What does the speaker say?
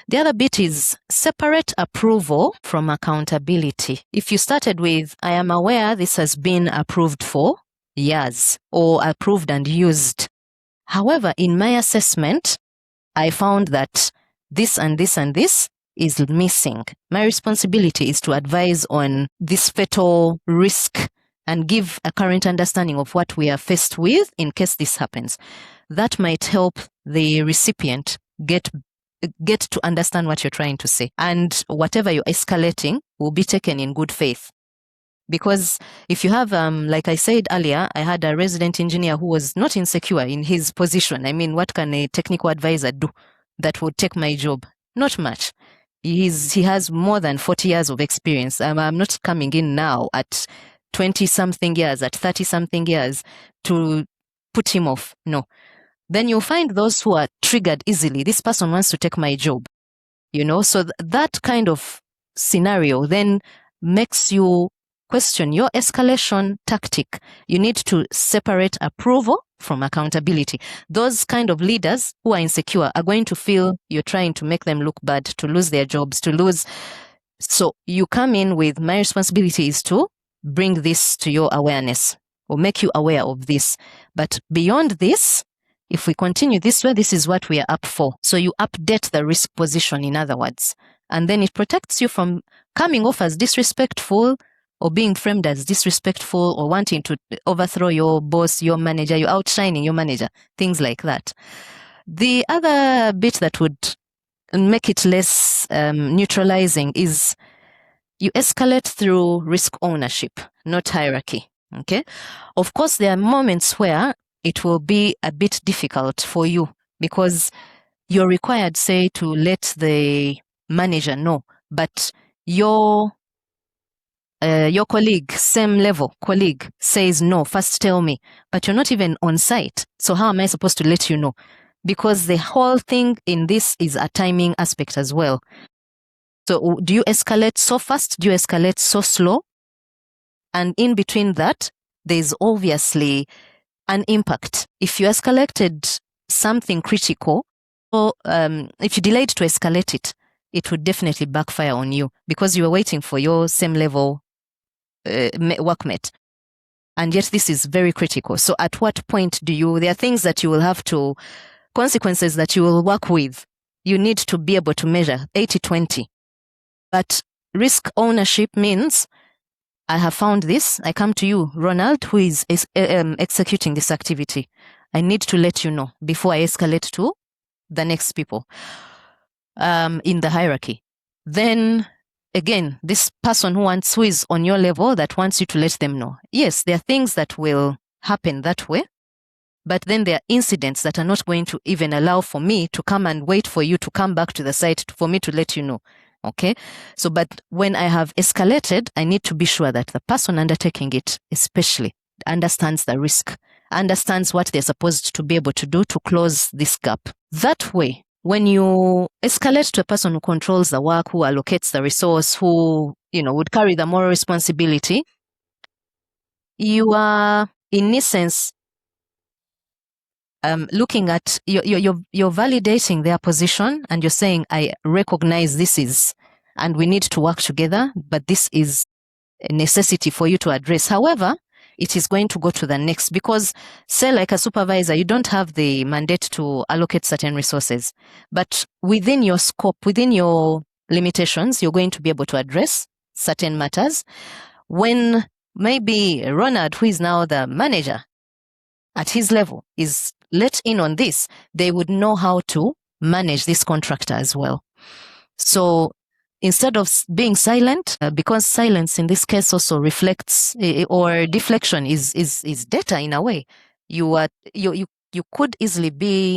The other bit is separate approval from accountability. If you started with, I am aware this has been approved for years or approved and used. However, in my assessment, I found that this and this and this is missing. My responsibility is to advise on this fatal risk and give a current understanding of what we are faced with in case this happens. That might help the recipient get to understand what you're trying to say. And whatever you're escalating will be taken in good faith. Because if you have, like I said earlier, I had a resident engineer who was not insecure in his position. I mean, what can a technical advisor do that would take my job? Not much. He has more than 40 years of experience. I'm not coming in now at 20-something years, at 30-something years to put him off. No. Then you'll find those who are triggered easily. This person wants to take my job, So that kind of scenario then makes you question your escalation tactic. You need to separate approval from accountability. Those kind of leaders who are insecure are going to feel you're trying to make them look bad, to lose their jobs, to lose. So you come in with, my responsibility is to bring this to your awareness or make you aware of this. But beyond this, if we continue this way, this is what we are up for. So you update the risk position, in other words. And then it protects you from coming off as disrespectful or being framed as disrespectful or wanting to overthrow your boss, your manager, you're outshining your manager, things like that. The other bit that would make it less neutralizing is you escalate through risk ownership, not hierarchy. Okay? Of course, there are moments where it will be a bit difficult for you because you're required, say, to let the manager know, but your colleague, same level colleague, says no, first tell me, but you're not even on site. So how am I supposed to let you know? Because the whole thing in this is a timing aspect as well. So do you escalate so fast? Do you escalate so slow? And in between that, there's obviously an impact. If you escalated something critical, or if you delayed to escalate it, it would definitely backfire on you because you were waiting for your same level workmate. And yet this is very critical. So at what point there are things that you will have to, consequences that you will work with. You need to be able to measure 80-20. But risk ownership means, I have found this. I come to you, Ronald, who is executing this activity. I need to let you know before I escalate to the next people in the hierarchy. Then again, this person who is on your level that wants you to let them know. Yes, there are things that will happen that way, but then there are incidents that are not going to even allow for me to come and wait for you to come back to the site for me to let you know. Okay, so but when I have escalated, I need to be sure that the person undertaking it, especially, understands the risk, understands what they're supposed to be able to do to close this gap. That way, when you escalate to a person who controls the work, who allocates the resource, who, would carry the moral responsibility, you are, in essence, looking at, you're validating their position and you're saying, I recognize this is, and we need to work together, but this is a necessity for you to address. However, it is going to go to the next because, say, like a supervisor, you don't have the mandate to allocate certain resources, but within your scope, within your limitations, you're going to be able to address certain matters. When maybe Ronald, who is now the manager at his level, is let in on this, they would know how to manage this contractor as well. So instead of being silent, because silence in this case also reflects or deflection is data in a way, you could easily be